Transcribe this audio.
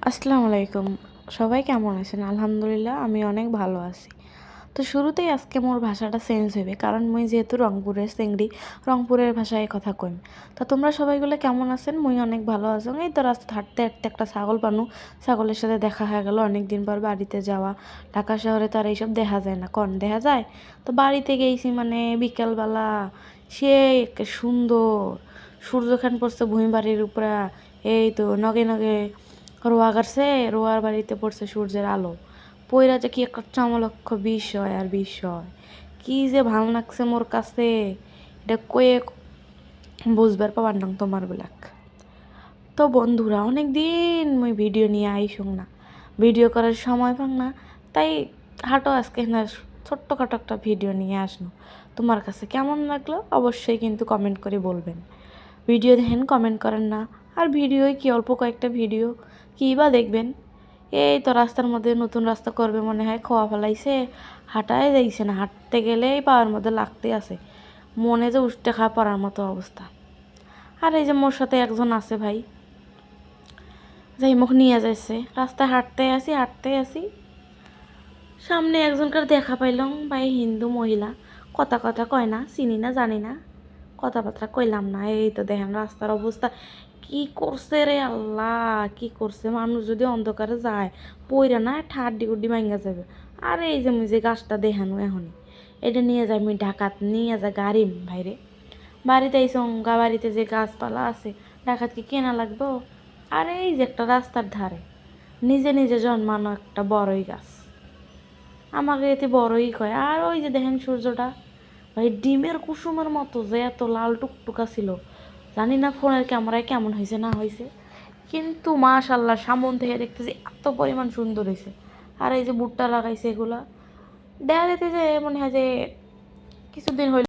আসসালামু আলাইকুম। সবাই কেমন আছেন? আলহামদুলিল্লাহ আমি অনেক ভালো আছি। তো শুরুতেই আজকে মোর ভাষাটা চেঞ্জ হইবে, কারণ মুই যেহেতু রংপুরের চেংড়ি, রংপুরের ভাষায় কথা কইম। তা তোমরা সবাইগুলো কেমন আছেন? মুই অনেক ভালো আছি। এই তো রাস্তায় হাঁটতে হাঁটতে একটা ছাগল পানু, ছাগলের সাথে দেখা হয়ে গেল। অনেকদিন পর বাড়িতে যাওয়া, ঢাকা শহরে তো আর এইসব দেখা যায় না, কন দেখা যায়? তো বাড়িতে গেছি মানে বিকেলবেলা, সেই একে সুন্দর সূর্যখান পড়ছে ভূমি বাড়ির উপরে। এই তো নগে নগে রোয়া গাড়ছে, রোয়ার বাড়িতে পড়ছে সূর্যের আলো, পইরা যে কি একটা চমলক্ষ বিষয় আর বিষয়, কি যে ভাল লাগছে মোর কাছে, এটা কয়ে বুঝবার পাবার না তোমার বিলাক। তো বন্ধুরা, অনেক দিন মুই ভিডিও নিয়ে আইসুং না, ভিডিও করার সময় পাং না, তাই হাঁটো আজকে না ছোট্টখাটো একটা ভিডিও নিয়ে আসনো। তোমার কাছে কেমন লাগলো অবশ্যই কিন্তু কমেন্ট করে বলবেন। ভিডিও দেখেন, কমেন্ট করেন না, আর ভিডিওই কি অল্প কয়েকটা ভিডিও, কী বা দেখবেন? এই তো রাস্তার মধ্যে নতুন রাস্তা করবে মনে হয়, খোয়া ফেলাইছে, হাঁটাই যাইছে না, হাঁটতে গেলেই পাওয়ার মধ্যে লাগতে আছে, মনে যে উষ্টে খাওয়া পড়ার মতো অবস্থা। আর এই যে মোর সাথে একজন আছে ভাই, যাই মুখ নিয়ে যাইছে, রাস্তায় হাঁটতে আসি, সামনে একজনকার দেখা পাইলাম, ভাই হিন্দু মহিলা, কথা কথা কয় না, চিনি না জানি না, কথাবার্তা কইলাম না। এই তো দেখেন রাস্তার অবস্থা কি করছে রে আল্লাহ, কি করছে! মানুষ যদি অন্ধকারে যায়, পইরা না ঠাড্ডি গুড্ডি ভাঙ্গা যাবে। আর এই যে মুই যে গাছটা দেখানো এখনই, এটা নিয়ে যাই মুই ঢাকাত, নিয়ে যা গাড়ি ভাইরে, বাড়িতে এই সঙ্গা বাড়িতে যে গাছপালা আছে, ঢাকাত কি কেনা লাগবো? আর এই যে একটা রাস্তার ধারে নিজে নিজে জন্মানো একটা বড়ই গাছ, আমাকে এতে বড়ই কয়। আর ওই যে দেখেন সূর্যটা, ভাই ডিমের কুসুমের মতো যে এত লাল টুকটুকা ছিল, জানি না ফোনের ক্যামেরায় কেমন হয়েছে না হয়েছে, কিন্তু মাশাল্লাহ সামন থেকে দেখতেছি এত পরিমাণ সুন্দর হয়েছে। আর এই যে ভুট্টা লাগাইছে এগুলা, দেয়ালিতে যে মনে হয় যে কিছুদিন হইলে